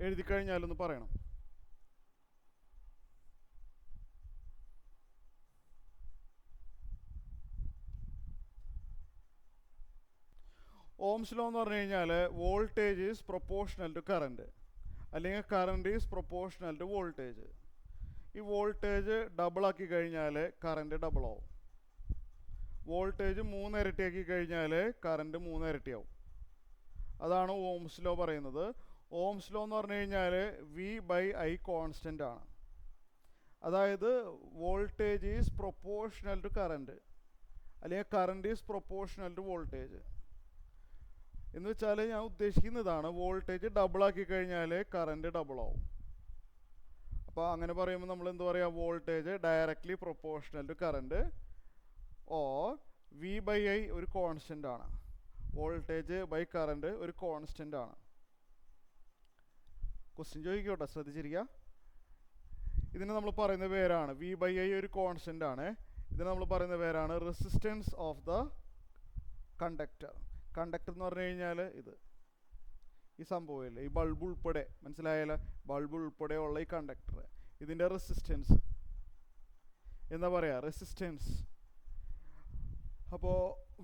എഴുതി കഴിഞ്ഞാലൊന്ന് പറയണം. Ohm's law എന്ന് പറഞ്ഞു കഴിഞ്ഞാൽ voltage is proportional to current, അല്ലെങ്കിൽ current is proportional to voltage. ഈ വോൾട്ടേജ് ഡബിൾ ആക്കി കഴിഞ്ഞാൽ കറണ്ട് ഡബിൾ ആവും. വോൾട്ടേജ് 3 ഇരട്ടിയാക്കി കഴിഞ്ഞാൽ കറണ്ട് 3 ഇരട്ടിയാവും. അതാണ് ഓംസ് ലോ പറയുന്നത്. ഓംസ് ലോ എന്ന് പറഞ്ഞു കഴിഞ്ഞാൽ V/I കോൺസ്റ്റൻ്റ് ആണ്. അതായത് voltage is proportional to current, അല്ലെങ്കിൽ current is proportional to voltage. എന്ന് വെച്ചാൽ ഞാൻ ഉദ്ദേശിക്കുന്നതാണ്, വോൾട്ടേജ് ഡബിൾ ആക്കി കഴിഞ്ഞാൽ കറണ്ട് ഡബിൾ ആവും. അപ്പോൾ അങ്ങനെ പറയുമ്പോൾ നമ്മൾ എന്ത് പറയുക, voltage directly proportional to current, or V/I ഒരു കോൺസ്റ്റൻ്റ് ആണ്. വോൾട്ടേജ് ബൈ കറണ്ട് ഒരു കോൺസ്റ്റൻ്റ് ആണ്. ക്വസ്റ്റ്യൻ ചോദിക്കോട്ടെ, ശ്രദ്ധിച്ചിരിക്കുക. ഇതിന് നമ്മൾ പറയുന്ന പേരാണ്, V/I ഒരു കോൺസ്റ്റൻ്റ് ആണ്. ഇതിന് നമ്മൾ പറയുന്ന പേരാണ് resistance of the conductor. Conductor എന്ന് പറഞ്ഞു കഴിഞ്ഞാൽ ഈ സംഭവമില്ല, ഈ ബൾബ് ഉൾപ്പെടെ, മനസ്സിലായാലോ, ബൾബ് ഉൾപ്പെടെ ഉള്ള ഈ കണ്ടക്ടർ, ഇതിൻ്റെ റെസിസ്റ്റൻസ് എന്താ പറയുക, റെസിസ്റ്റൻസ്. അപ്പോൾ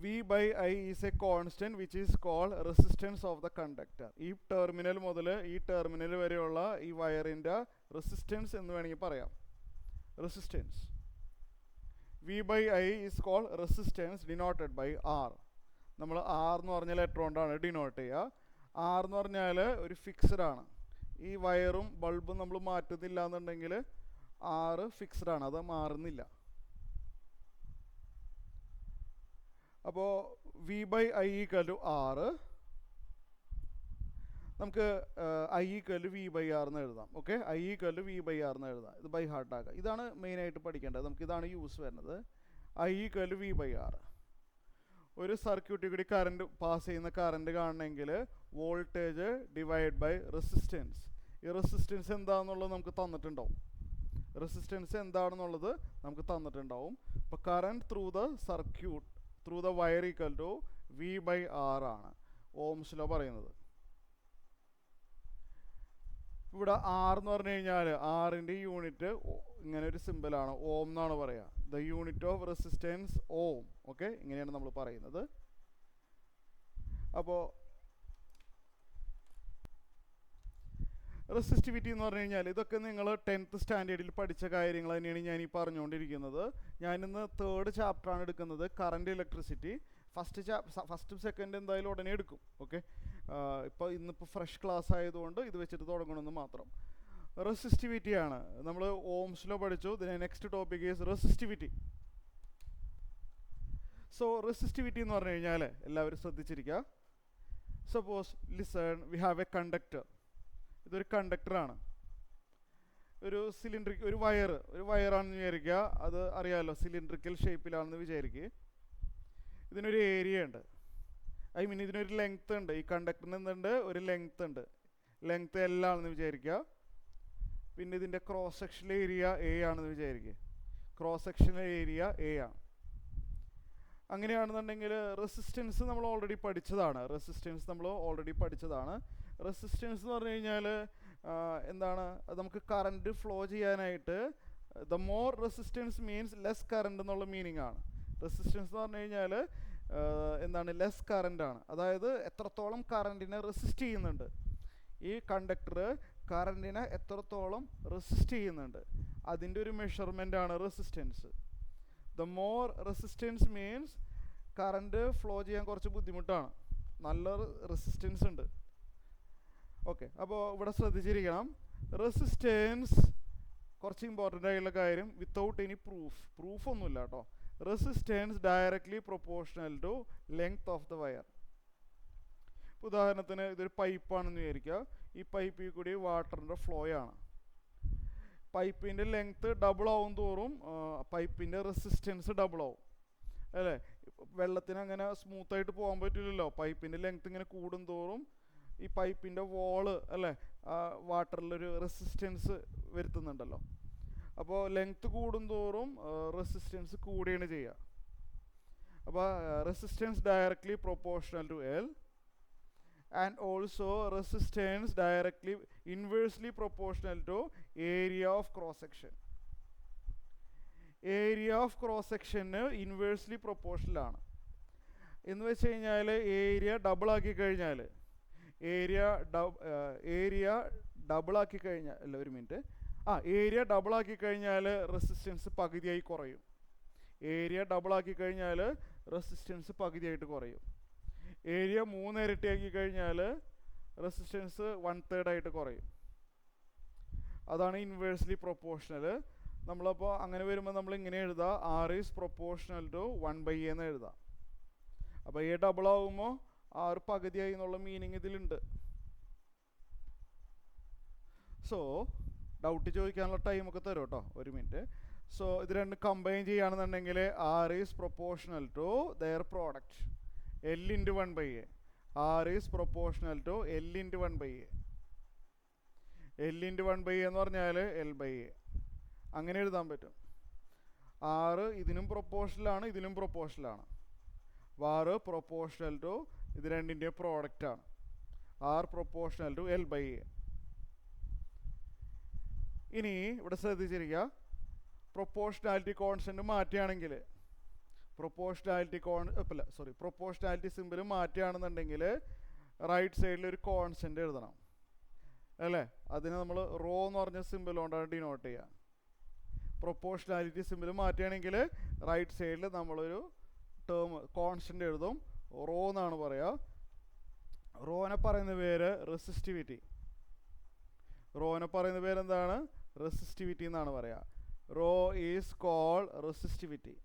V/I is a constant which is called resistance of the conductor. ഈ ടെർമിനൽ മുതൽ ഈ ടെർമിനൽ വരെയുള്ള ഈ വയറിൻ്റെ റെസിസ്റ്റൻസ് എന്ന് വേണമെങ്കിൽ പറയാം, resistance. V/I is called resistance denoted by R. നമ്മൾ R എന്ന് പറഞ്ഞ ലെറ്റർ കൊണ്ടാണ് ഡിനോട്ട് ചെയ്യുക. R എന്ന് പറഞ്ഞാൽ ഒരു ഫിക്സഡ് ആണ്. ഈ വയറും ബൾബും നമ്മൾ മാറ്റുന്നില്ല എന്നുണ്ടെങ്കിൽ R ഫിക്സഡ് ആണ്, അത് മാറുന്നില്ല. അപ്പോൾ V/I ഈക്വൽ ടു R, നമുക്ക് I ഈക്വൽ ടു V/R എന്ന് എഴുതാം. Okay, I equal to V/R എന്ന് എഴുതാം. ഇത് ബൈ ഹാർട്ട് ആക്കുക. ഇതാണ് മെയിനായിട്ട് പഠിക്കേണ്ടത്. നമുക്കിതാണ് യൂസ് വരുന്നത്. I equal to V/R. ഒരു സർക്യൂട്ടിൽ കൂടി കറണ്ട് പാസ് ചെയ്യുന്ന കറണ്ട് കാണണമെങ്കിൽ വോൾട്ടേജ് ഡിവൈഡ് ബൈ റെസിസ്റ്റൻസ്. ഈ റെസിസ്റ്റൻസ് എന്താണെന്നുള്ളത് നമുക്ക് തന്നിട്ടുണ്ടാവും. റെസിസ്റ്റൻസ് എന്താണെന്നുള്ളത് നമുക്ക് തന്നിട്ടുണ്ടാവും. ഇപ്പോൾ current through the circuit through the wire equal to V/R ആണ് ഓംസ് ലോ പറയുന്നത്. ഇവിടെ R എന്ന് പറഞ്ഞു കഴിഞ്ഞാൽ ആറിൻ്റെ യൂണിറ്റ് ഇങ്ങനെ ഒരു സിമ്പിളാണ്, ഓം എന്നാണ് പറയുക. The unit of resistance ohm. Okay, ഇങ്ങനെയാണ് നമ്മൾ പറയുന്നത്. അപ്പോൾ റെസിസ്റ്റിവിറ്റി എന്ന് പറഞ്ഞു കഴിഞ്ഞാൽ ഇതൊക്കെ നിങ്ങൾ 10th സ്റ്റാൻഡേർഡിൽ പഠിച്ച കാര്യങ്ങൾ തന്നെയാണ് ഞാൻ ഈ പറഞ്ഞുകൊണ്ടിരിക്കുന്നത്. ഞാനിന്ന് 3rd ചാപ്റ്ററാണ് എടുക്കുന്നത്, കറണ്ട് ഇലക്ട്രിസിറ്റി. ഫസ്റ്റ് സെക്കൻഡ് എന്തായാലും ഉടനെ എടുക്കും. ഓക്കെ, ഇപ്പോൾ ഇന്നിപ്പോൾ ഫ്രഷ് ക്ലാസ് ആയതുകൊണ്ട് ഇത് വെച്ചിട്ട് തുടങ്ങണമെന്ന് മാത്രം. റെസിസ്റ്റിവിറ്റിയാണ് നമ്മൾ ഓംസ് ലോ പഠിച്ചു. ഇതിന് next topic is resistivity. So resistivity എന്ന് പറഞ്ഞു കഴിഞ്ഞാൽ എല്ലാവരും ശ്രദ്ധിച്ചിരിക്കുക. Suppose listen, we have a conductor. ഇതൊരു കണ്ടക്ടറാണ്, ഒരു സിലിണ്ടറിക് ഒരു വയറാണെന്ന് വിചാരിക്കുക. അത് അറിയാമല്ലോ, സിലിണ്ടറിക്കൽ ഷേപ്പിലാണെന്ന് വിചാരിക്കുക. ഇതിനൊരു ഏരിയ ഉണ്ട്, ഇതിനൊരു ലെങ്ത് ഉണ്ട്. ഈ കണ്ടക്ടറിന് എന്തുണ്ട്, ഒരു ലെങ്ത് ഉണ്ട്. ലെങ്ത് L ആണെന്ന് വിചാരിക്കുക. പിന്നെ ഇതിൻ്റെ ക്രോസ് സെക്ഷൻ ഏരിയ A ആണെന്ന് വിചാരിക്കുക. ക്രോസ് സെക്ഷൻ ഏരിയ A ആണ്. അങ്ങനെയാണെന്നുണ്ടെങ്കിൽ റെസിസ്റ്റൻസ് നമ്മൾ ഓൾറെഡി പഠിച്ചതാണ്. റെസിസ്റ്റൻസ് എന്ന് പറഞ്ഞു കഴിഞ്ഞാൽ എന്താണ്, നമുക്ക് കറണ്ട് ഫ്ലോ ചെയ്യാനായിട്ട് the more resistance means less current എന്നുള്ള മീനിങ് ആണ്. റെസിസ്റ്റൻസ് എന്ന് പറഞ്ഞു കഴിഞ്ഞാൽ എന്താണ്, ലെസ് കറണ്ട് ആണ്. അതായത് എത്രത്തോളം കറണ്ടിനെ റെസിസ്റ്റ് ചെയ്യുന്നുണ്ട്, ഈ കണ്ടക്ടർ കറണ്ടിനെ എത്രത്തോളം റെസിസ്റ്റ് ചെയ്യുന്നുണ്ട്, അതിൻ്റെ ഒരു മെഷർമെൻ്റ് ആണ് resistance. The more resistance means current flow ചെയ്യാൻ കുറച്ച് ബുദ്ധിമുട്ടാണ്, നല്ല റെസിസ്റ്റൻസ് ഉണ്ട്. ഓക്കെ, അപ്പോൾ ഇവിടെ ശ്രദ്ധിച്ചിരിക്കണം. റെസിസ്റ്റൻസ് കുറച്ച് ഇമ്പോർട്ടൻ്റ് ആയിട്ടുള്ള കാര്യം, വിത്തൗട്ട് എനി പ്രൂഫ് ഒന്നുമില്ല കേട്ടോ. Resistance directly proportional to length of the wire. ഉദാഹരണത്തിന് ഇതൊരു പൈപ്പാണെന്ന് വിചാരിക്കുക. ഈ പൈപ്പിൽ കൂടി വാട്ടറിൻ്റെ ഫ്ലോ ആണ്. പൈപ്പിൻ്റെ ലെങ്ത്ത് ഡബിൾ ആവും തോറും പൈപ്പിൻ്റെ റെസിസ്റ്റൻസ് ഡബിൾ ആവും, അല്ലേ? വെള്ളത്തിന് അങ്ങനെ സ്മൂത്തായിട്ട് പോകാൻ പറ്റില്ലല്ലോ. പൈപ്പിൻ്റെ ലെങ്ത്ത് ഇങ്ങനെ കൂടും തോറും ഈ പൈപ്പിൻ്റെ വോള്, അല്ലേ, വാട്ടറിലൊരു റെസിസ്റ്റൻസ് വരുത്തുന്നുണ്ടല്ലോ. അപ്പോൾ ലെങ്ത്ത് കൂടും തോറും റെസിസ്റ്റൻസ് കൂടുകയാണ് ചെയ്യുക. അപ്പോൾ resistance directly proportional to L and also resistance directly inversely proportional to area of cross section. Area of cross section inversely proportional ആണ് എന്ന് വെച്ച് കഴിഞ്ഞാൽ ഏരിയ ഡബിൾ ആക്കി കഴിഞ്ഞാൽ ഏരിയ ഡബിൾ ആക്കി കഴിഞ്ഞാൽ അല്ല ഒരു മിനിറ്റ് ഏരിയ ഡബിൾ ആക്കി കഴിഞ്ഞാൽ റെസിസ്റ്റൻസ് പകുതിയായി കുറയും. ഏരിയ ഡബിൾ ആക്കി കഴിഞ്ഞാൽ റെസിസ്റ്റൻസ് പകുതിയായിട്ട് കുറയും. ഏരിയ 3 ഇരട്ടിയാക്കി കഴിഞ്ഞാൽ റെസിസ്റ്റൻസ് 1/3 ആയിട്ട് കുറയും. അതാണ് ഇൻവേഴ്സ്ലി പ്രൊപ്പോർഷണൽ. നമ്മളപ്പോൾ അങ്ങനെ വരുമ്പോൾ നമ്മൾ ഇങ്ങനെ എഴുതാം, R is proportional to 1/A എന്ന് എഴുതാം. അപ്പോൾ A ഡബിൾ ആകുമ്പോൾ R പകുതിയായി എന്നുള്ള മീനിങ് ഇതിലുണ്ട്. സോ ഡൗട്ട് ചോദിക്കാനുള്ള ടൈമൊക്കെ തരും കേട്ടോ, ഒരു മിനിറ്റ്. സോ ഇത് രണ്ടും കമ്പൈൻ ചെയ്യുകയാണെന്നുണ്ടെങ്കിൽ R is proportional to their product L into 1/A. R is proportional to L into 1/A. L into 1/A എന്ന് പറഞ്ഞാൽ L/A. അങ്ങനെ എഴുതാൻ പറ്റും. R ഇതിനും പ്രൊപ്പോർഷണലാണ്, ഇതിനും പ്രൊപ്പോർഷണലാണ്. R പ്രൊപ്പോർഷണൽ ടു ഇത് രണ്ടിൻ്റെയും പ്രോഡക്റ്റാണ്. R proportional to L/A. ഇനി ഇവിടെ ശ്രദ്ധിച്ചിരിക്കുക, പ്രൊപ്പോർഷണാലിറ്റി കോൺസ്റ്റൻറ്റ് മാറ്റുകയാണെങ്കിൽ പ്രൊപ്പോർഷണാലിറ്റി സിമ്പിൾ മാറ്റുകയാണെന്നുണ്ടെങ്കിൽ റൈറ്റ് സൈഡിൽ ഒരു കോൺസ്റ്റൻറ്റ് എഴുതണം അല്ലേ. അതിന് നമ്മൾ റോ എന്ന് പറഞ്ഞ സിമ്പിൾ കൊണ്ടാണ് ഡിനോട്ട് ചെയ്യുക. പ്രൊപ്പോർഷണാലിറ്റി സിമ്പിൾ മാറ്റുകയാണെങ്കിൽ റൈറ്റ് സൈഡിൽ നമ്മളൊരു ടേം കോൺസ്റ്റൻ്റ് എഴുതും, റോ എന്നാണ് പറയുക. റോനെ പറയുന്ന പേര് റെസിസ്റ്റിവിറ്റി. റോനെ പറയുന്ന പേരെന്താണ്? റെസിസ്റ്റിവിറ്റി എന്നാണ് പറയുക. Rho is called resistivity.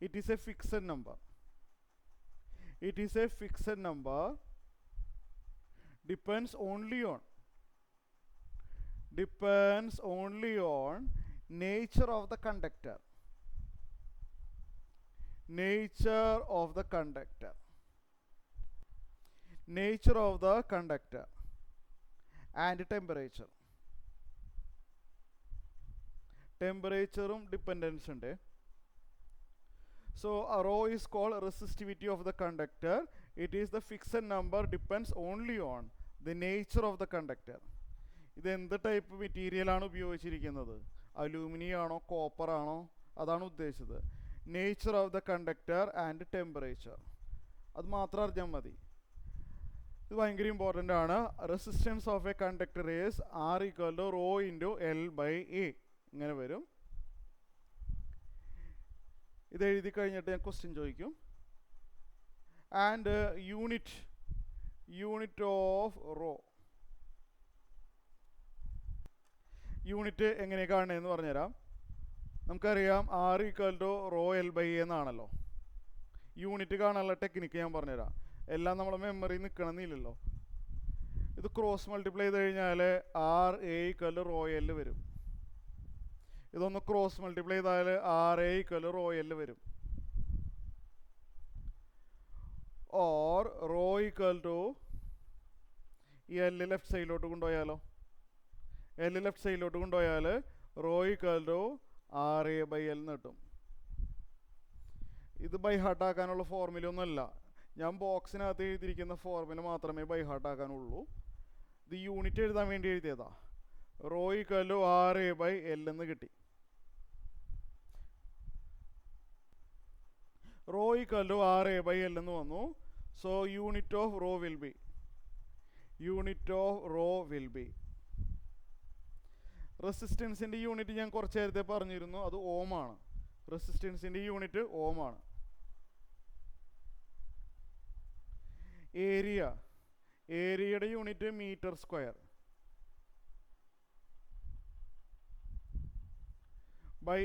It is a fixed number. It is a fixed number. Depends only on nature of the conductor. Nature of the conductor. Nature of the conductor and temperature. Temperatureum dependence ഉണ്ട്. So a rho is called resistivity of the conductor. It is the fixed number, depends only on the nature of the conductor. ഇത് എന്ത് type material ആണ് ഉപയോഗിച്ചിരിക്കുന്നത്? Aluminium ആണോ copper ആണോ? അതാണ് ഉദ്ദേശിച്ചത്. Nature of the conductor and temperature, അത് മാത്രം അറിഞ്ഞാൽ മതി. ഇത് ഭയങ്കര ഇമ്പോർട്ടൻ്റ് ആണ്. Resistance of a conductor is R equal to rho into L/A. ഇങ്ങനെ വരും. ഇത് എഴുതി കഴിഞ്ഞിട്ട് ഞാൻ ക്വസ്റ്റ്യൻ ചോദിക്കും. And unit of rho, unit എങ്ങനെ കാണുന്നതെന്ന് പറഞ്ഞുതരാം. നമുക്കറിയാം R equal to raw L/A എന്നാണല്ലോ. യൂണിറ്റ് കാണാനുള്ള ടെക്നിക്ക് ഞാൻ പറഞ്ഞുതരാം. എല്ലാം നമ്മളെ മെമ്മറി നിൽക്കണമെന്നില്ലല്ലോ. ഇത് ക്രോസ് മൾട്ടിപ്ലൈ ചെയ്ത് കഴിഞ്ഞാൽ RA equal to rho L വരും. ഇതൊന്ന് ക്രോസ് മൾട്ടിപ്ലൈ ചെയ്താൽ RA equal to rho L വരും. Or rho equal to L left സൈഡിലോട്ട് കൊണ്ടുപോയാലോ? L ലെഫ്റ്റ് സൈഡിലോട്ട് കൊണ്ടുപോയാൽ റോ ഈക്വൽ ടു RA/L എന്ന് കിട്ടും. ഇത് ബൈ ഹാർട്ട് ആക്കാനുള്ള ഫോർമുല ഒന്നുമല്ല. ഞാൻ ബോക്സിനകത്ത് എഴുതിയിരിക്കുന്ന ഫോർമുല മാത്രമേ ബൈ ഹാർട്ട് ആക്കാനുള്ളൂ. ഇത് യൂണിറ്റ് എഴുതാൻ വേണ്ടി എഴുതിയതാ. റോ ഈക്വൽ ടു RA/L എന്ന് കിട്ടി. റോ ഈക്വൽ ടു RA/L എന്ന് വന്നു. So unit of rho will be റെസിസ്റ്റൻസിൻ്റെ യൂണിറ്റ് ഞാൻ കുറച്ച് നേരത്തെ പറഞ്ഞിരുന്നു, അത് ഓം ആണ്. റെസിസ്റ്റൻസിൻ്റെ യൂണിറ്റ് ഓം ആണ്. ഏരിയയുടെ യൂണിറ്റ് മീറ്റർ സ്ക്വയർ ബൈ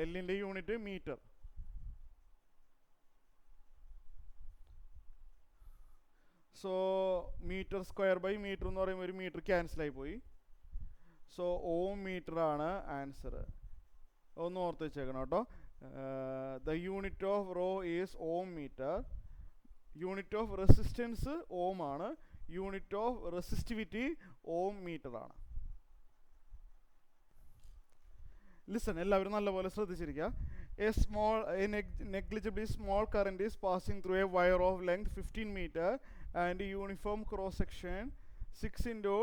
എല്ലിൻ്റെ unit metre. So metre square by metre എന്ന് പറയുമ്പോൾ ഒരു മീറ്റർ ക്യാൻസലായി പോയി. സോ ഓം മീറ്റർ ആണ് ആൻസർ. ഒന്ന് ഓർത്ത് വെച്ചേക്കണം കേട്ടോ. The unit of rho is ohm metre. Unit of resistance ohm ആണ്. Unit of resistivity ohm metre ആണ്. ലിസൺ, എല്ലാവരും നല്ലപോലെ ശ്രദ്ധിച്ചിരിക്കുക. negligibly small current is passing through a wire of length 15 meter and uniform cross section 6 into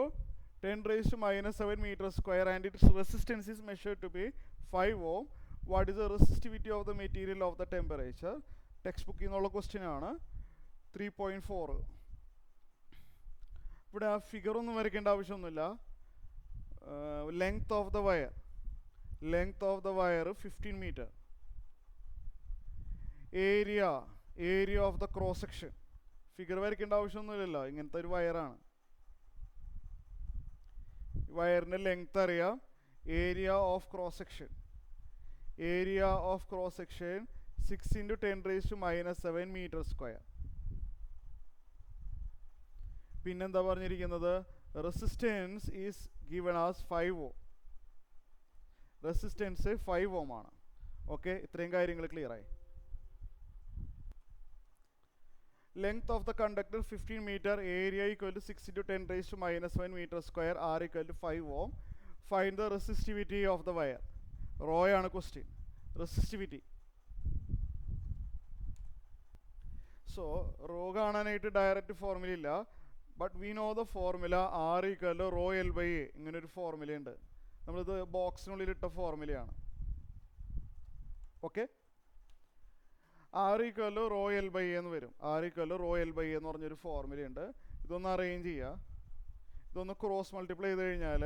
10 raised to minus 7 meter square, and its resistance is measured to be 5 ohm. What is the resistivity of the material of the temperature? Textbook innolla question aanu. 3.4. ഇവിടെ ആ figure ഒന്നും വരയ്ക്കേണ്ട ആവശ്യമൊന്നുമില്ല. Length of the wire 15 മീറ്റർ. Area of the cross section. Figure വരയ്ക്കേണ്ട ആവശ്യമൊന്നുമില്ലല്ലോ, ഇങ്ങനത്തെ ഒരു വയറാണ്. വയറിൻ്റെ ലെങ്ത് അറിയാം. Area of cross section 6 into 10 raised to minus 7 meter square. പിന്നെന്താ പറഞ്ഞിരിക്കുന്നത്? Resistance is given as 5 ohm. Resistance 5 ohm ആണ്. ഓക്കെ, ഇത്രയും കാര്യങ്ങൾ ക്ലിയർ ആയി. Length of the conductor 15 meter, area equal to 6 into 10 raised to minus 1 meter square, R equal to 5 ohm. Find the resistivity of the wire. Rho ആണ് question. Resistivity. So rho കാണാനായിട്ട് direct formula ഇല്ല, but we know the formula R equal to rho L by A. ഇങ്ങനൊരു ഫോർമുലയുണ്ട്. നമ്മളിത് ബോക്സിനുള്ളിലിട്ട ഫോർമുലയാണ്. Okay, R equal to rho L by A എന്ന് വരും. R equal to rho L by A എന്ന് പറഞ്ഞൊരു ഫോർമുലയുണ്ട്. ഇതൊന്ന് അറേഞ്ച് ചെയ്യുക. ഇതൊന്ന് ക്രോസ് മൾട്ടിപ്ലൈ ചെയ്ത് കഴിഞ്ഞാൽ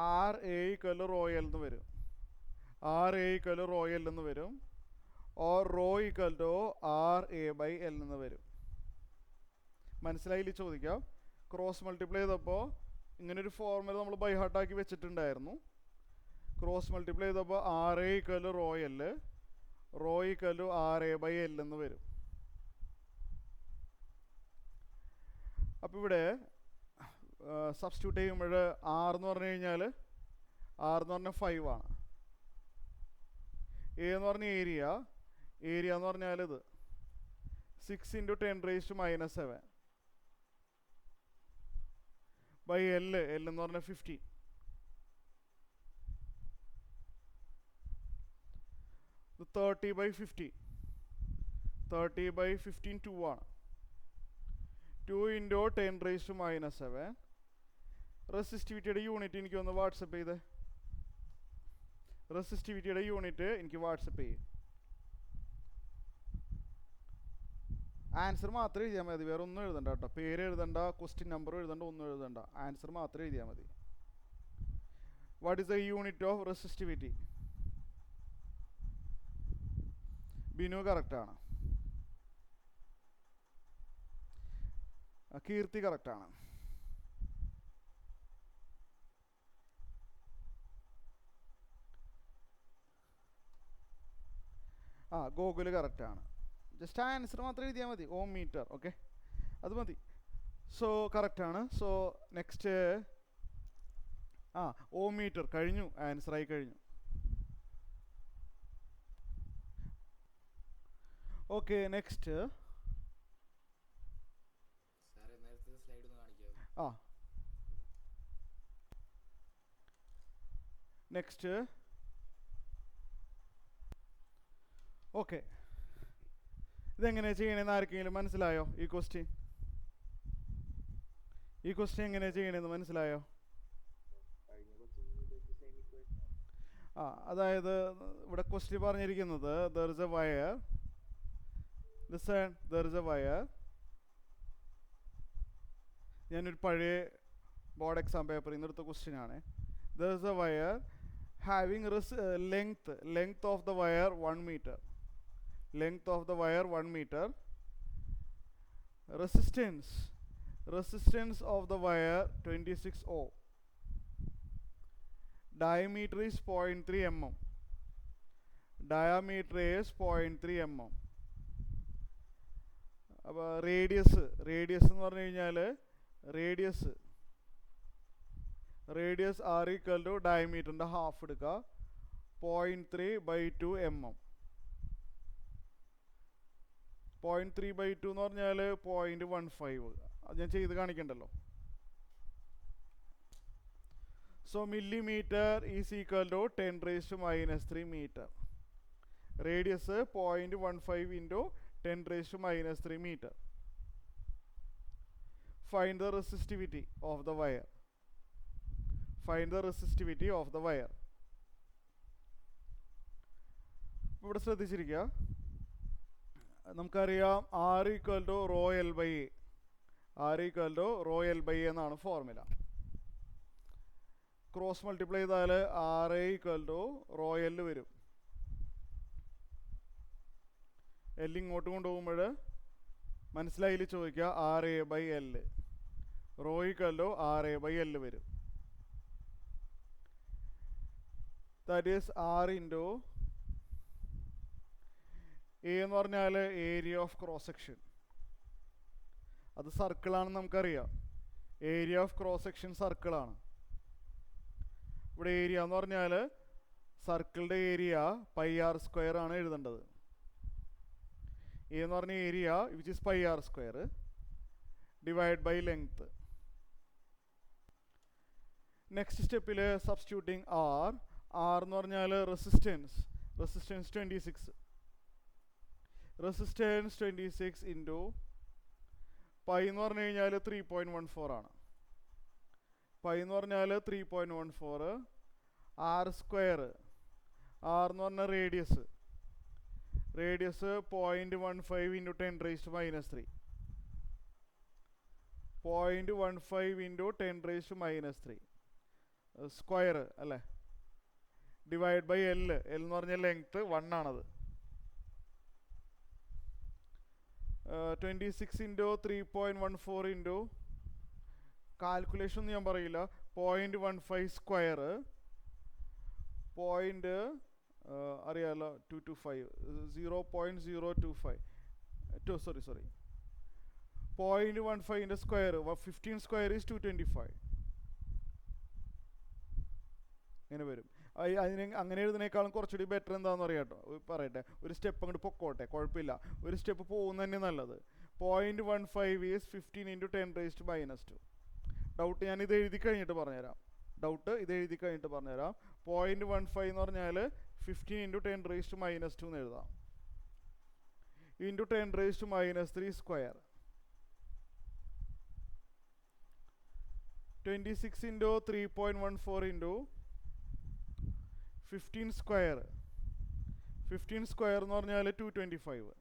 R A equal to rho L എന്ന് വരും. R A equal to rho L എന്ന് വരും. Or rho equal to R A by L എന്ന് വരും. മനസ്സിലായില്ല ചോദിക്കാം. ക്രോസ് മൾട്ടിപ്ലൈ ചെയ്തപ്പോൾ ഇങ്ങനൊരു ഫോർമുല നമ്മൾ ബൈ ഹാർട്ടാക്കി വെച്ചിട്ടുണ്ടായിരുന്നു. ക്രോസ് മൾട്ടിപ്ലൈ ചെയ്തപ്പോൾ R A equal to rho L, rho equal to R A by L എന്ന് വരും. അപ്പോൾ ഇവിടെ സബ്സ്റ്റിറ്റ്യൂട്ട് ചെയ്യുമ്പോൾ ആർ എന്ന് പറഞ്ഞു കഴിഞ്ഞാൽ 5 ആണ്. എ എന്ന് പറഞ്ഞ ഏരിയ എന്ന് പറഞ്ഞാൽ ഇത് 6 into 10 raised to minus 7 by L എന്ന് പറഞ്ഞാൽ 15. ഇത് 30 by 15 2 ആണ്. 2 into 10 raised to minus 7. റെസിസ്റ്റിവിറ്റിയുടെ unit എനിക്കൊന്ന് വാട്സപ്പ് ചെയ്ത്. റെസിസ്റ്റിവിറ്റിയുടെ യൂണിറ്റ് എനിക്ക് വാട്സപ്പ് ചെയ്യും. ആൻസർ മാത്രം എഴുതിയാൽ മതി, വേറെ ഒന്നും എഴുതണ്ട കേട്ടോ. പേര് എഴുതണ്ട, ക്വസ്റ്റ്യൻ നമ്പർ എഴുതണ്ട, ഒന്നും എഴുതണ്ട. ആൻസർ മാത്രം എഴുതിയാൽ മതി. What is the unit of resistivity? Binu കറക്റ്റാണ്. കീർത്തി കറക്റ്റാണ്. ഗോകുല് കറക്റ്റാണ്. ജസ്റ്റ് ആൻസർ മാത്രം എഴുതിയാൽ മതി. ഓം മീറ്റർ. ഓക്കെ, അത് മതി. സോ കറക്റ്റാണ്. സോ നെക്സ്റ്റ് ഓം മീറ്റർ കഴിഞ്ഞു, ആൻസറായി കഴിഞ്ഞു. ഓക്കെ, നെക്സ്റ്റ് നെക്സ്റ്റ് ഓക്കെ, ഇതെങ്ങനെയാണ് ചെയ്യണമെന്ന് ആർക്കെങ്കിലും മനസ്സിലായോ? ഈ ക്വസ്റ്റ്യൻ എങ്ങനെയാണ് ചെയ്യണമെന്ന് മനസ്സിലായോ? അതായത് ഇവിടെ ക്വസ്റ്റ്യൻ പറഞ്ഞിരിക്കുന്നത് there is a wire. Listen, there is a wire. ഞാനൊരു പഴയ ബോർഡ് എക്സാം പേപ്പറിൽ നിന്ന് എടുത്ത ക്വസ്റ്റ്യൻ ആണ്. There is a wire having length of the wire 1 meter. Length of the wire 1 meter. Resistance of the wire 26 ohm. Diameter is 0.3 mm. അപ്പോൾ radius എന്ന് പറഞ്ഞു കഴിഞ്ഞാൽ റേഡിയസ് ആർ ഈക്വൽ ടു ഡയമീറ്ററിൻ്റെ half എടുക്കുക. 0.3/2 mm. 0.3/2 എന്ന് പറഞ്ഞാൽ 0.15. അത് ഞാൻ ചെയ്ത് കാണിക്കണ്ടല്ലോ. So millimeter is equal to 10 raised to minus 3 meter. Radius 0.15 into 10⁻³ metre. Find the resistivity of the wire. Find the resistivity of the wire. ഇവിടെ ശ്രദ്ധിച്ചിരിക്കുക, നമുക്കറിയാം R equal to rho L by A. R equal to rho L by A എന്നാണ് formula. Cross multiply ചെയ്താൽ R A equal to rho L വരും. L ഇങ്ങോട്ട് കൊണ്ടുപോകുമ്പോൾ മനസ്സിലായില്ല ചോദിക്കുക, R A by L. Rho equal to R A by L വരും. That is R into A എന്ന് പറഞ്ഞാൽ ഏരിയ ഓഫ് ക്രോസ് സെക്ഷൻ. അത് സർക്കിളാണെന്ന് നമുക്കറിയാം. ഏരിയ ഓഫ് ക്രോസ് സെക്ഷൻ സർക്കിളാണ്. ഇവിടെ ഏരിയ എന്ന് പറഞ്ഞാൽ സർക്കിളിൻ്റെ ഏരിയ πr² ആണ് എഴുതേണ്ടത്. എ എന്ന് പറഞ്ഞ area which is πr² divide by length. Next സ്റ്റെപ്പിൽ സബ്സ്റ്റിറ്റ്യൂട്ടിങ് ആർ എന്ന് പറഞ്ഞാൽ റെസിസ്റ്റൻസ് 26. റെസിസ്റ്റൻസ് 26 ഇൻറ്റു പൈ എന്ന് പറഞ്ഞു കഴിഞ്ഞാൽ 3.14 ആണ്. പൈ എന്ന് പറഞ്ഞാൽ 3.14. r². ആർ എന്ന് പറഞ്ഞാൽ റേഡിയസ് 0.15 ഇൻറ്റു 10⁻³ 0.15 ഇൻറ്റു 10⁻³ സ്ക്വയർ അല്ലേ, ഡിവൈഡ് ബൈ എൽ. എൽ എന്ന് പറഞ്ഞാൽ ലെങ്ത്ത് 1 ആണത്. 26 ഇൻറ്റു 3.14 ഇൻറ്റു കാൽക്കുലേഷൻ ഒന്നും ഞാൻ പറയില്ല, 0.15 സ്ക്വയർ അറിയാമല്ലോ 225 0.025 സോറി 0.15 സ്ക്വയർ 15 സ്ക്വയർ ഈസ് 225 ഇങ്ങനെ വരും. അങ്ങനെ എഴുതുന്നേക്കാളും കുറച്ചുകൂടി ബെറ്റർ എന്താണെന്ന് അറിയാട്ടോ, പറയട്ടെ. ഒരു സ്റ്റെപ്പ് അങ്ങോട്ട് പൊക്കോട്ടെ, കുഴപ്പമില്ല. ഒരു സ്റ്റെപ്പ് പോകുന്നത് തന്നെ നല്ലത്. 0.15 ഈസ് 15 ഇൻറ്റു 10⁻². ഡൗട്ട് ഞാൻ ഇത് എഴുതി കഴിഞ്ഞിട്ട് പറഞ്ഞുതരാം. 0.15 എന്ന് പറഞ്ഞാൽ 15 ഇൻറ്റു 10⁻² എന്ന് എഴുതാം. Into 10⁻³ square. 26 into 3.14 into 15 square. 15 square എന്ന് പറഞ്ഞാൽ 225.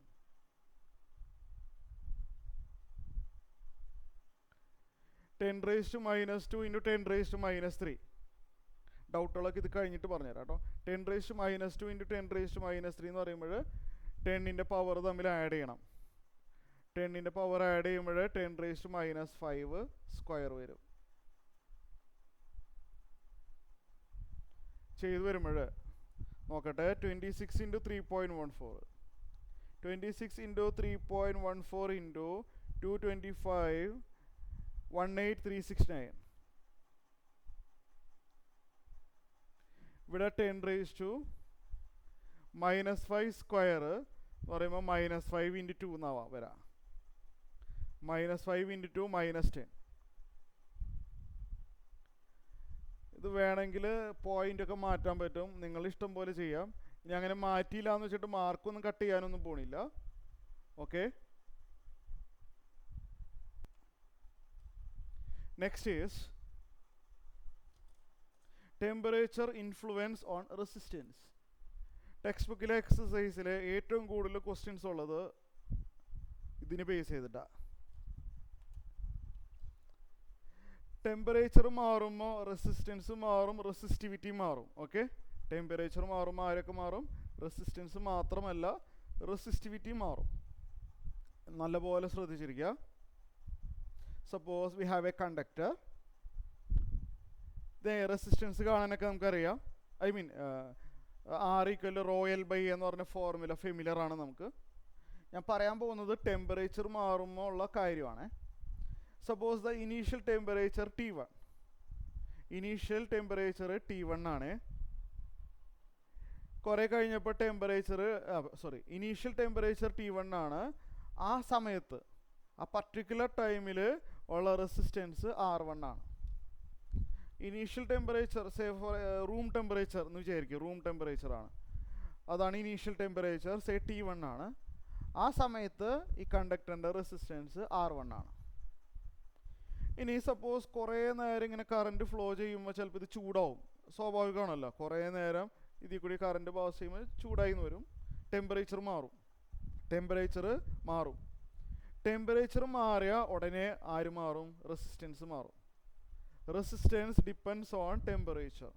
10⁻² ഇൻറ്റു 10⁻³ ഡൗട്ടുകളൊക്കെ ഇത് കഴിഞ്ഞിട്ട് പറഞ്ഞുതരാം കേട്ടോ. 10⁻² ഇൻറ്റു 10⁻³ എന്ന് പറയുമ്പോൾ 10ൻ്റെ പവർ തമ്മിൽ ആഡ് ചെയ്യണം. 10ൻ്റെ പവർ ആഡ് ചെയ്യുമ്പോൾ 10⁻⁵ സ്ക്വയർ വരും. ചെയ്തു വരുമ്പോൾ നോക്കട്ടെ, 26 ഇൻറ്റു 3.14 26 ഇൻറ്റു 3.14 ഇൻറ്റു 225 18369. ഇവിടെ 10⁻⁵ സ്ക്വയർ എന്ന് പറയുമ്പോൾ -5 ഇൻറ്റു 2 എന്നാവാം വരാം. -5 ഇൻറ്റു 2 -10. ഇത് വേണമെങ്കിൽ പോയിൻ്റൊക്കെ മാറ്റാൻ പറ്റും, നിങ്ങൾ ഇഷ്ടം പോലെ ചെയ്യാം. ഇനി അങ്ങനെ മാറ്റിയില്ല എന്ന് വെച്ചിട്ട് മാർക്കൊന്നും കട്ട് ചെയ്യാനൊന്നും പോണില്ല. Okay, next is temperature influence on resistance. Text ബുക്കിലെ എക്സസൈസിൽ ഏറ്റവും കൂടുതൽ ക്വസ്റ്റ്യൻസ് ഉള്ളത് ഇതിന് ബേസ് ചെയ്തിട്ടാണ്. ടെമ്പറേച്ചർ മാറുമ്പോൾ റെസിസ്റ്റൻസ് മാറും, റെസിസ്റ്റിവിറ്റി മാറും. ഓക്കെ, ടെമ്പറേച്ചർ മാറുമ്പോൾ ആരൊക്കെ മാറും? റെസിസ്റ്റൻസ് മാത്രമല്ല റെസിസ്റ്റിവിറ്റി മാറും. നല്ലപോലെ ശ്രദ്ധിച്ചിരിക്കുക. Suppose we have a conductor. Resistance കാണാനൊക്കെ നമുക്കറിയാം. ഐ മീൻ R = ρ L/A എന്ന് പറഞ്ഞ ഫോർമുല ഫെമിലിയർ ആണ് നമുക്ക്. ഞാൻ പറയാൻ പോകുന്നത് ടെമ്പറേച്ചർ മാറുമ്പോൾ ഉള്ള കാര്യമാണ്. Suppose the initial temperature T1. Initial temperature T1 ആണ്. കുറേ കഴിഞ്ഞപ്പോൾ ഇനീഷ്യൽ ടെമ്പറേച്ചർ T1 ആണ്. ആ സമയത്ത് ആ പർട്ടിക്കുലർ ടൈമിൽ ഉള്ള റെസിസ്റ്റൻസ് R1 ആണ്. Initial temperature say for room temperature എന്ന് വിചാരിക്കും, റൂം ടെമ്പറേച്ചർ ആണ്. അതാണ് ഇനീഷ്യൽ ടെമ്പറേച്ചർ, സേ T1 ആണ്. ആ സമയത്ത് ഈ കണ്ടക്ടറിൻ്റെ റെസിസ്റ്റൻസ് R1 ആണ്. ഇനി സപ്പോസ് കുറേ നേരം ഇങ്ങനെ കറണ്ട് ഫ്ലോ ചെയ്യുമ്പോൾ ചിലപ്പോൾ ഇത് ചൂടാവും. സ്വാഭാവികമാണല്ലോ, കുറേ നേരം ഇതിൽ കൂടി കറണ്ട് പാസ് ചെയ്യുമ്പോൾ ചൂടായി എന്ന് വരും. ടെമ്പറേച്ചർ മാറും. ടെമ്പറേച്ചർ മാറിയ ഉടനെ ആര് മാറും? റെസിസ്റ്റൻസ് മാറും. Resistance depends on temperature.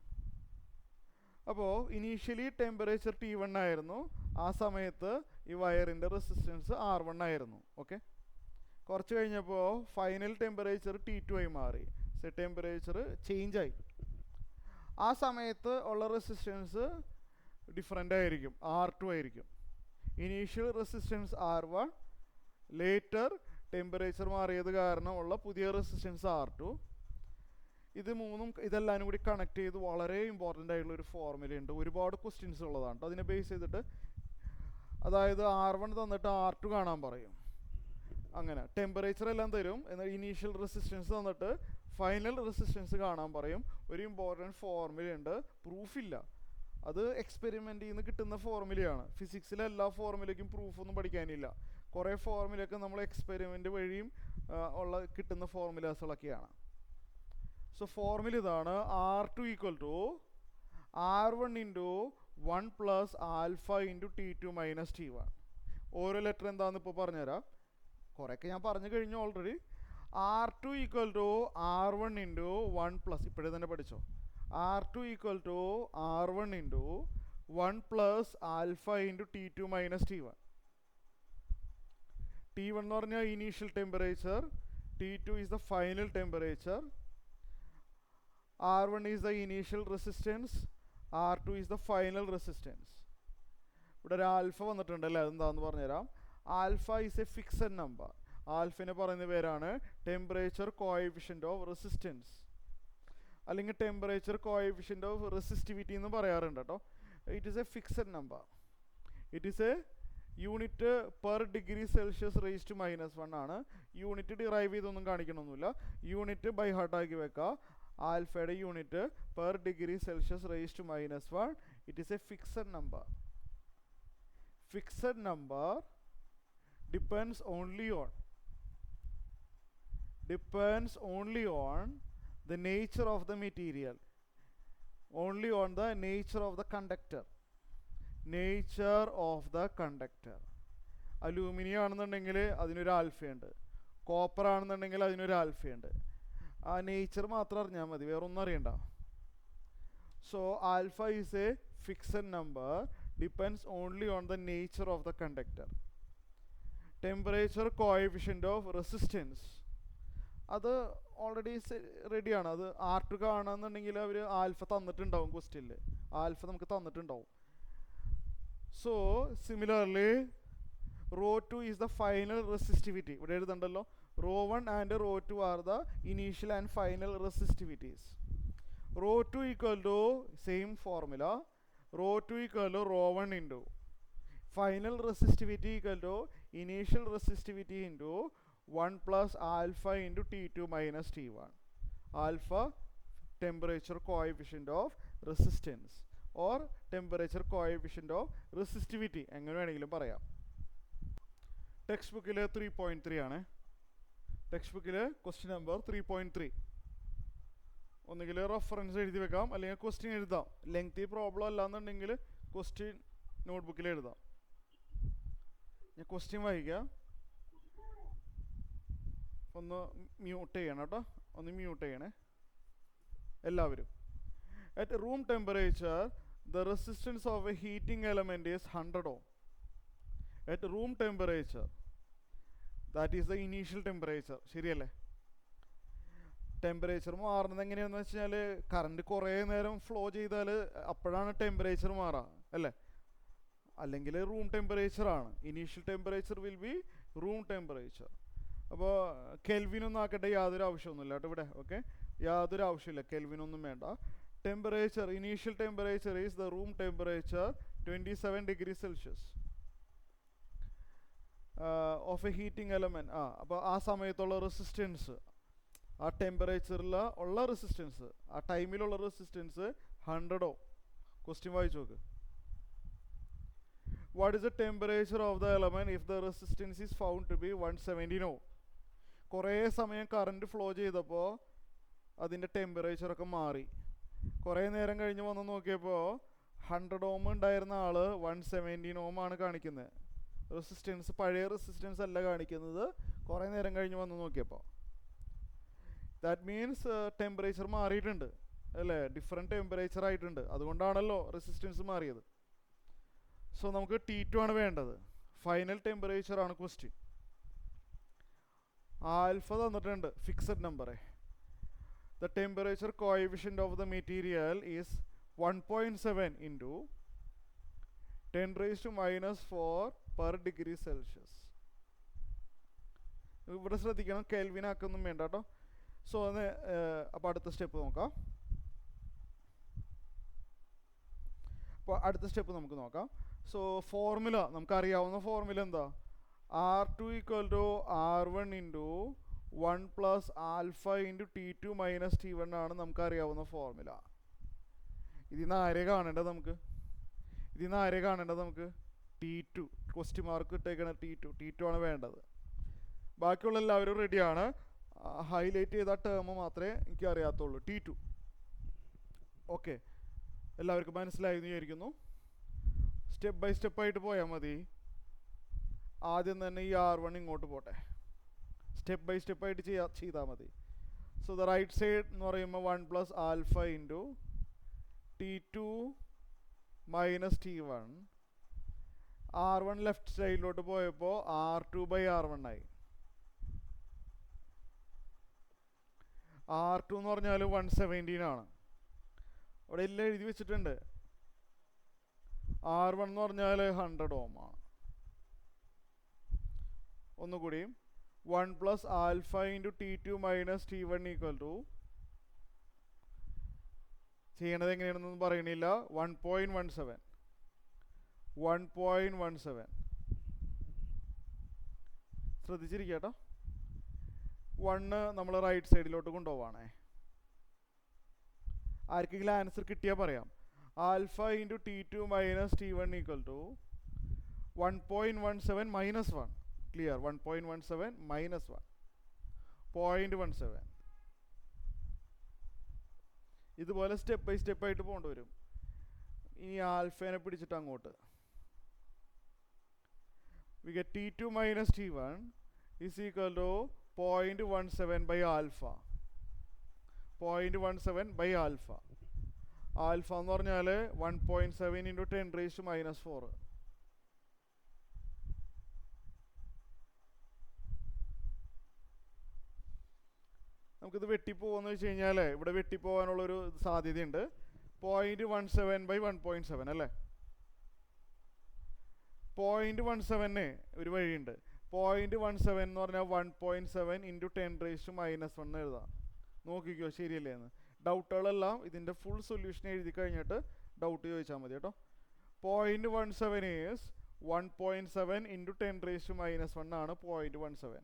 അപ്പോൾ ഇനീഷ്യലി ടെമ്പറേച്ചർ T1 ആയിരുന്നു. ആ സമയത്ത് ഈ വയറിൻ്റെ റെസിസ്റ്റൻസ് R1 ആയിരുന്നു. ഓക്കെ, കുറച്ച് കഴിഞ്ഞപ്പോൾ ഫൈനൽ ടെമ്പറേച്ചർ T2 ആയി മാറി. ടെമ്പറേച്ചർ ചേഞ്ച് ആയി. ആ സമയത്ത് ഉള്ള റെസിസ്റ്റൻസ് ഡിഫറെൻ്റ് ആയിരിക്കും, R2 ആയിരിക്കും. Initial resistance R1, later temperature മാറിയത് കാരണം ഉള്ള പുതിയ റെസിസ്റ്റൻസ് R2. ഇതെല്ലാം കൂടി കണക്ട് ചെയ്ത് വളരെ ഇമ്പോർട്ടൻ്റ് ആയിട്ടുള്ള ഒരു ഫോർമുലയുണ്ട്. ഒരുപാട് ക്വസ്റ്റ്യൻസ് ഉള്ളതാണ്. അതിനെ ബേസ് ചെയ്തിട്ട്, അതായത് R1 തന്നിട്ട് R2 കാണാൻ പറയും. അങ്ങനെ ടെമ്പറേച്ചർ എല്ലാം തരും, എന്നാൽ ഇനീഷ്യൽ റെസിസ്റ്റൻസ് തന്നിട്ട് ഫൈനൽ റെസിസ്റ്റൻസ് കാണാൻ പറയും. ഒരു ഇമ്പോർട്ടൻറ്റ് ഫോർമുലയുണ്ട്, പ്രൂഫില്ല, അത് എക്സ്പെരിമെൻറ്റിൽ നിന്ന് കിട്ടുന്ന ഫോർമുലയാണ്. ഫിസിക്സിലെ എല്ലാ ഫോർമുലയ്ക്കും പ്രൂഫൊന്നും പഠിക്കാനില്ല. കുറേ ഫോർമുലയൊക്കെ നമ്മൾ എക്സ്പെരിമെൻ്റ് വഴിയും കിട്ടുന്ന ഫോർമുലാസുകളൊക്കെയാണ്. സോ ഫോർമുല ഇതാണ്: R2 equal to R1 into 1 plus alpha into T2 minus T1. ഓരോ ലെറ്റർ എന്താണെന്ന് ഇപ്പോൾ പറഞ്ഞുതരാം. കുറേയൊക്കെ ഞാൻ പറഞ്ഞു കഴിഞ്ഞു already. R2 equal to R1 into 1 plus, ഇപ്പോഴേ തന്നെ പഠിച്ചോ, R2 equal to R1 into 1 plus alpha into T2 minus T1. T1 എന്ന് പറഞ്ഞാൽ initial temperature, T2 is the final temperature, R1 is the initial resistance, R2 is the final resistance. ഇവിടെ ഒരു alpha വന്നിട്ടുണ്ടല്ലേ, അതെന്താണെന്ന് പറഞ്ഞുതരാം. Alpha is a fixed number. ആൽഫിനെ പറയുന്ന പേരാണ് ടെമ്പറേച്ചർ കോഎഫിഷ്യൻ്റ് ഓഫ് റെസിസ്റ്റൻസ്, അല്ലെങ്കിൽ ടെമ്പറേച്ചർ കോഎഫിഷ്യൻ്റ് ഓഫ് റെസിസ്റ്റിവിറ്റി എന്ന് പറയാറുണ്ട് കേട്ടോ. It is a fixed number. It is a unit per degree Celsius raise to -1 ആണ്. യൂണിറ്റ് ഡിറൈവ് ചെയ്തൊന്നും കാണിക്കണമൊന്നുമില്ല, യൂണിറ്റ് ബൈ ഹാർട്ടാക്കി വെക്കുക. ആൽഫയുടെ unit per degree Celsius raise to -1. It is a fixed number. Fixed number depends only on the nature of the material, only on the nature of the conductor. Aluminium ആണെന്നുണ്ടെങ്കിൽ അതിനൊരു ആൽഫയുണ്ട്, copper ആണെന്നുണ്ടെങ്കിൽ അതിനൊരു ആൽഫയുണ്ട്. ആ nature മാത്രം അറിഞ്ഞാൽ മതി, വേറെ ഒന്നും അറിയണ്ട. So alpha is a fixed number, depends only on the nature of the conductor. Temperature coefficient of resistance അത് ഓൾറെഡി റെഡിയാണ്. അത് R2 കാണുന്നുണ്ടെങ്കിൽ അവർ ആൽഫ തന്നിട്ടുണ്ടാവും ക്വസ്റ്റ്യനിൽ, ആൽഫ നമുക്ക് തന്നിട്ടുണ്ടാവും. So similarly ρ2 is the final resistivity. ഇവിടെ എഴുതണ്ടല്ലോ, ρ1 and ρ2 are the initial and final resistivities. ρ2 equal to same formula, ρ2 equal to ρ1 into final resistivity equal to initial resistivity into 1 plus alpha into T2 minus T1. Alpha temperature coefficient of resistance or temperature coefficient of resistivity, എങ്ങനെ വേണമെങ്കിലും പറയാം. Text ബുക്കിൽ 3.3 ആണ്. Text ബുക്കിൽ question number 3.3. ഒന്നുകിൽ reference എഴുതി വെക്കാം, അല്ലെങ്കിൽ ക്വസ്റ്റ്യൻ എഴുതാം. ലെങ്തി പ്രോബ്ലം അല്ലാന്നുണ്ടെങ്കിൽ ക്വസ്റ്റ്യൻ നോട്ട്ബുക്കിൽ എഴുതാം. ഞാൻ ക്വസ്റ്റ്യൻ വായിക്കാം. ഒന്ന് മ്യൂട്ട് ചെയ്യണം കേട്ടോ, ഒന്ന് മ്യൂട്ട് ചെയ്യണേ എല്ലാവരും. At room temperature, the resistance of a heating element is 100 ohm. At room temperature, that is the initial temperature. ശരിയല്ലേ? ടെമ്പറേച്ചർ മാറുന്നത് എങ്ങനെയാണെന്ന് വെച്ച് കഴിഞ്ഞാൽ കറണ്ട് കുറേ നേരം ഫ്ലോ ചെയ്താൽ അപ്പോഴാണ് ടെമ്പറേച്ചർ മാറുക അല്ലേ? അല്ലെങ്കിൽ റൂം ടെമ്പറേച്ചറാണ്. Initial temperature will be room temperature. അപ്പോൾ കെൽവിനൊന്നും ആക്കട്ടെ, യാതൊരു ആവശ്യമൊന്നുമില്ല കേട്ടോ ഇവിടെ. ഓക്കെ, യാതൊരു ആവശ്യമില്ല, കെൽവിനൊന്നും വേണ്ട. Temperature, initial temperature is the room temperature 27 degree Celsius of A heating element. അപ്പോൾ ആ സമയത്തുള്ള റെസിസ്റ്റൻസ്, ആ ടെമ്പറേച്ചറിൽ റെസിസ്റ്റൻസ്, ആ ടൈമിലുള്ള റെസിസ്റ്റൻസ് 100 ഓം. ക്വസ്റ്റ്യൻ വായിച്ചു നോക്ക്. What is the temperature of the element if the resistance is found to be 170 ohm? കുറേ സമയം കറണ്ട് ഫ്ലോ ചെയ്തപ്പോൾ അതിൻ്റെ ടെമ്പറേച്ചറൊക്കെ മാറി. കുറേ നേരം കഴിഞ്ഞ് വന്ന് നോക്കിയപ്പോൾ 100 ഓം ഉണ്ടായിരുന്ന ആൾ 117 ഓം ആണ് കാണിക്കുന്നത്. റെസിസ്റ്റൻസ് പഴയ റെസിസ്റ്റൻസ് അല്ല കാണിക്കുന്നത്, കുറേ നേരം കഴിഞ്ഞ് വന്ന് നോക്കിയപ്പോൾ. ദാറ്റ് മീൻസ് ടെമ്പറേച്ചർ മാറിയിട്ടുണ്ട് അല്ലേ, ഡിഫറെൻറ്റ് ടെമ്പറേച്ചർ ആയിട്ടുണ്ട്. അതുകൊണ്ടാണല്ലോ റെസിസ്റ്റൻസ് മാറിയത്. സോ നമുക്ക് T2 ആണ് വേണ്ടത്. ഫൈനൽ ടെമ്പറേച്ചർ ആണ് ക്വസ്റ്റ്യൻ. ആൽഫ തന്നിട്ടുണ്ട്, ഫിക്സഡ് നമ്പറേ. The temperature coefficient of the material is 1.7 into 10⁻⁻⁴ per degree Celsius. ഇവിടെ ശ്രദ്ധിക്കണം, കെൽവിൻ ആക്കൊന്നും വേണ്ട കേട്ടോ. സോ അപ്പോൾ അടുത്ത സ്റ്റെപ്പ് നോക്കാം. അപ്പോൾ അടുത്ത സ്റ്റെപ്പ് നമുക്ക് നോക്കാം. സോ ഫോർമുല നമുക്കറിയാവുന്ന ഫോർമുല എന്താ? R2 = R1 into 1 + alpha into T2 - T1 ആണ് നമുക്കറിയാവുന്ന ഫോർമുല. ഇതിൽ നിന്ന് ആരെ കാണേണ്ടത് നമുക്ക്? T2. ക്വസ്റ്റ്യൻ മാർക്ക് ഇട്ടേക്കണം T2 ആണ് വേണ്ടത്. ബാക്കിയുള്ള എല്ലാവരും റെഡിയാണ്. ഹൈലൈറ്റ് ചെയ്ത ടേം മാത്രമേ എനിക്ക് അറിയാത്തുള്ളൂ, T2. ഓക്കെ, എല്ലാവർക്കും മനസ്സിലായി എന്ന് വിചാരിക്കുന്നു. സ്റ്റെപ്പ് ബൈ സ്റ്റെപ്പായിട്ട് പോയാൽ മതി. ആദ്യം തന്നെ ഈ R1 ഇങ്ങോട്ട് പോട്ടെ, സ്റ്റെപ്പ് ബൈ സ്റ്റെപ്പായിട്ട് ചെയ്താൽ മതി. സോ ദ റൈറ്റ് സൈഡ് എന്ന് പറയുമ്പോൾ 1 + alpha into T2 - T1. R1 left സൈഡിലോട്ട് പോയപ്പോൾ R2/R1 ആയി. R2 എന്ന് പറഞ്ഞാൽ 117 ആണ്. അവിടെ എല്ലാം എഴുതി വെച്ചിട്ടുണ്ട്. R1 എന്ന് പറഞ്ഞാൽ 100 ഓം ആണ്. ഒന്നുകൂടിയും 1 + ആൽഫ ഇൻറ്റു T2 - T1 = ചെയ്യണത് എങ്ങനെയാണെന്നൊന്നും പറയണില്ല. 1.17 ശ്രദ്ധിച്ചിരിക്കുക കേട്ടോ. 1 നമ്മൾ റൈറ്റ് സൈഡിലോട്ട് കൊണ്ടുപോവാണേ. ആർക്കെങ്കിലും ആൻസർ കിട്ടിയാൽ പറയാം. Alpha into T2 - T1 = 1.17 - 1. Clear? 1.17 - 1 0.17. ഇതുപോലെ സ്റ്റെപ്പ് ബൈ സ്റ്റെപ്പായിട്ട് പോകേണ്ടി വരും. ഇനി ആൽഫേനെ പിടിച്ചിട്ട് അങ്ങോട്ട് we get T2 - T1 is equal to 0.17/alpha. 0.17/alpha. Alpha എന്ന് പറഞ്ഞാൽ 1.7 × 10⁻⁻⁴. നമുക്കിത് വെട്ടിപ്പോകുമെന്ന് വെച്ച് കഴിഞ്ഞാൽ ഇവിടെ വെട്ടിപ്പോകാനുള്ളൊരു സാധ്യതയുണ്ട്. 0.17/1.7 അല്ലേ? 0.17 ഒരു വഴിയുണ്ട്. 0.17 എന്ന് പറഞ്ഞാൽ 1.7 × 10⁻⁻1 എഴുതാം. നോക്കിക്കോ ശരിയല്ലേ എന്ന്. ഡൗട്ടുകളെല്ലാം ഇതിൻ്റെ ഫുൾ സൊല്യൂഷൻ എഴുതി കഴിഞ്ഞിട്ട് ഡൗട്ട് ചോദിച്ചാൽ മതി കേട്ടോ. 0.17 ഈസ് 1.7 × 10⁻⁻1 ആണ് 0.17.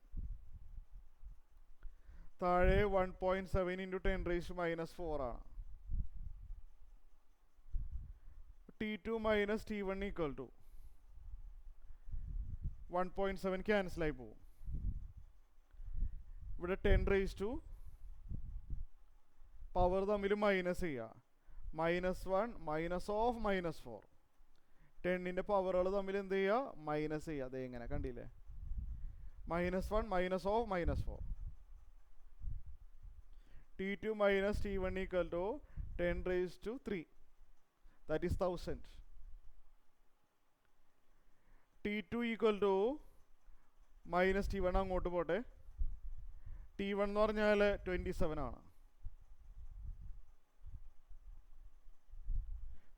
താഴെ 1.7 × 10⁻⁴ ആണ്. T2 - T1 = 1.7 ക്യാൻസലായി പോകും. ഇവിടെ 10⁻⁻, പവർ തമ്മിൽ മൈനസ് ചെയ്യുക. -1 -4. 10ൻ്റെ പവറുകൾ തമ്മിൽ എന്ത് ചെയ്യുക? മൈനസ് ചെയ്യുക. അതേ എങ്ങനെ കണ്ടില്ലേ? -1 -4. T2 - T1 = 10⁻3. That is 1000. T2 = -T1 അങ്ങോട്ട് പോട്ടെ. T1 എന്ന് പറഞ്ഞാൽ 27 ആണ്.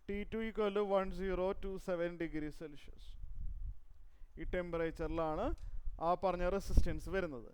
T2 = 1027 degree Celsius. ഈ ടെമ്പറേച്ചറിലാണ് ആ പറഞ്ഞ റെസിസ്റ്റൻസ് വരുന്നത്.